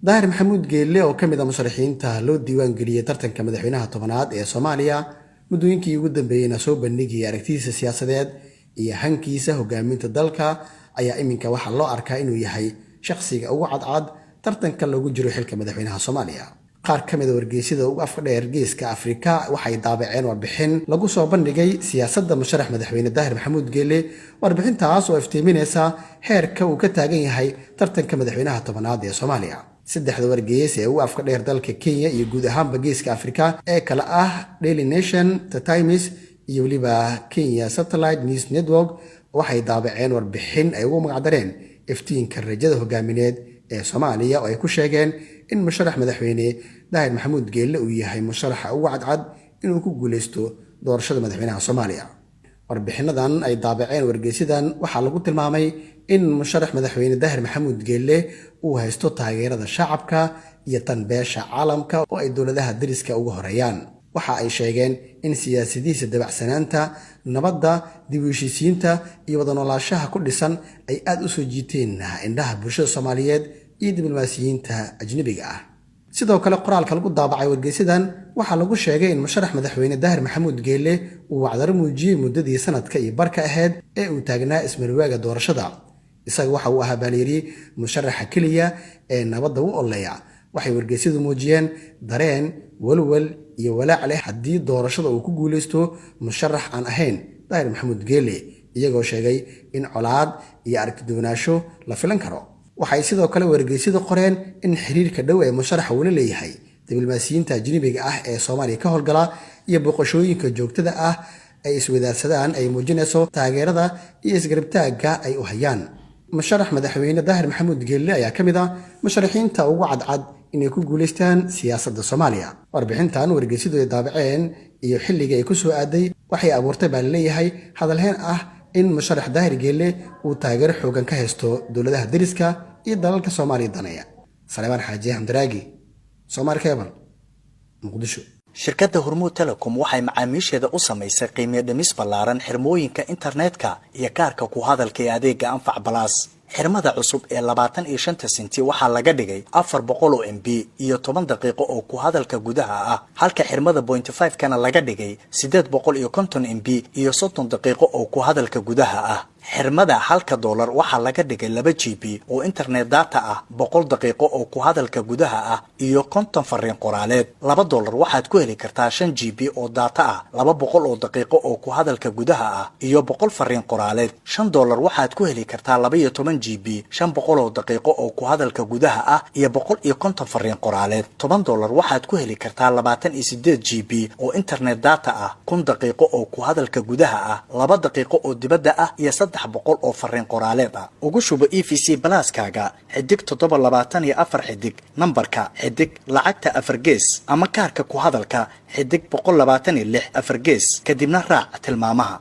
daahir maxamuud geelle oo ka mid ah musharaxiinta loo diiwaan geliyay tartanka madaxweynaha tobanaad ee Soomaaliya muddooyinkii ugu dambeeyayna soo bandhigay aragtidiisa siyaasadeed iyo hankiisa hogaaminta dalka ayaa iminka waxa loo arkaa inuu yahay shakhsiga ugu cadcad tartanka lagu jiro xilka madaxweynaha Soomaaliya. qaar ka mid ah wargeysyada ugu afka dheer geeska Afrika waxay daabaceen warbixin lagu soo bandhigay siyaasadda musharax madaxweyne daahir maxamuud geelle. warbixintaas oo iftiiminaysa heerka uu ka taagan yahay tartanka madaxweynaha tobanaad ee Soomaaliya. saddexda wargeys ee ugu afka dheer dalka Kenya iyo guud ahaanba geeska Afrika ee kala ah Daily Nation, The Times iyo waliba Kenya Satellite News Network waxay daabaceen warbixin ay ugu magacdareen iftiinka rajada hogaamineed ee Soomaaliya oo ay ku sheegeen in musharax madaxweyne daahir maxamuud geelle uu yahay musharaxa ugu cadcad inuu ku guuleysto doorashada madaxweynaha Soomaaliya. warbixinadan ay daabaceen wargeysadan waxaa lagu tilmaamay in musharax madaxweyne daahir maxamuud geelle uu haysto taageerada shacabka iyo tan beesha caalamka oo ay dowladaha dariska uga horeeyaan. waxa ay sheegeen in siyaasadiisa dabacsanaanta, nabadda, dib u heshiisiinta iyo wada noolaanshaha ku dhisan ay aad u soo jiiteen indhaha bulshada Soomaaliyeed iyo diblomaasiyiinta ajnabiga ah. sidoo kale qoraalka lagu daabacay wargeysadan waxaa lagu sheegay in musharax madaxweyne daahir maxamuud geelle uu wacdaro muujiyay muddadii sanadka iyo barka ahayd ee uu taagnaa ismarwaaga doorashada. isaga waxa uu ahaa baaliiri musharaxa keliya ee nabadda u oleeya. waxay wargeysadu muujiyeen dareen, walwal iyo walaac leh haddii doorashada uu ku guuleysto musharax aan ahayn daahir maxamuud geelle, iyagoo sheegay in colaad iyo aragtiduwanaansho la filan karo. waxay sidoo kale wargeysadu qoreen in xiriirka dhow ee musharaxa uu la leeyahay diblomaasiyiinta ajnabiga ah ee Soomaaliya ka howlgala iyo boqoshooyinka joogtada ah ay iswadaarsadaan ay muujinayso taageerada iyo isgarabtaagga ay u hayaan. musharax madaxweyne daahir maxamuud geelle ayaa ka mid ah musharaxiinta ugu cadcad inay ku guuleystaan siyaasadda Soomaaliya. warbixintan wargeysadu ay daabaceen iyo xilliga ay ku soo aaday waxay abuurtay baa leeyahay hadalheen ah in musharax daahir geelle uu taageero xoogan ka haysto dowladaha dariska iyo dalalka Soomaaliya danaya. Salmaan Xaaji Hamdaraagi, Soomaali Cable, Muqdisho. shirkadda Hormuud Telecom waxay macaamiisheeda u samaysay qiimo dhimis ballaaran xirmooyinka internetka iyo kaarka ku hadalka ee adeega Anfac Plus. xirmada cusub ee 25 senti waxaa laga dhigay 400 MB iyo 10 daqiiqo oo ku hadalka gudaha ah, halka xirmada 0.5 kana laga dhigay 850 MB iyo 30 daqiiqo oo ku hadalka gudaha ah. xirmada $1 waxaa laga dhigay 2 GB oo internet data ah, 100 daqiiqo oo ku hadalka gudaha ah iyo 50 fariin qoraaleed. $2 waxaad ku heli kartaa 5 GB oo data ah, 200 oo daqiiqo oo ku hadalka gudaha ah iyo 100 fariin qoraaleed. $5 waxaad ku heli kartaa 12 GB 500 oo daqiiqo oo ku hadalka gudaha ah iyo 150 fariin qoraaleed. $10 waxaad ku heli kartaa 28 GB oo internet data ah, 1000 daqiiqo oo ku hadalka gudaha ah, 2 daqiiqo oo dibadda ah iyo 300 oo fariin qoraaleed ah. ugu shubo EVC Plus-kaaga xidig 724 xidig nambarka xidig lacagta 4 gees ama kaarka ku hadalka xidig 126 4 gees kadibna raac tilmaamaha.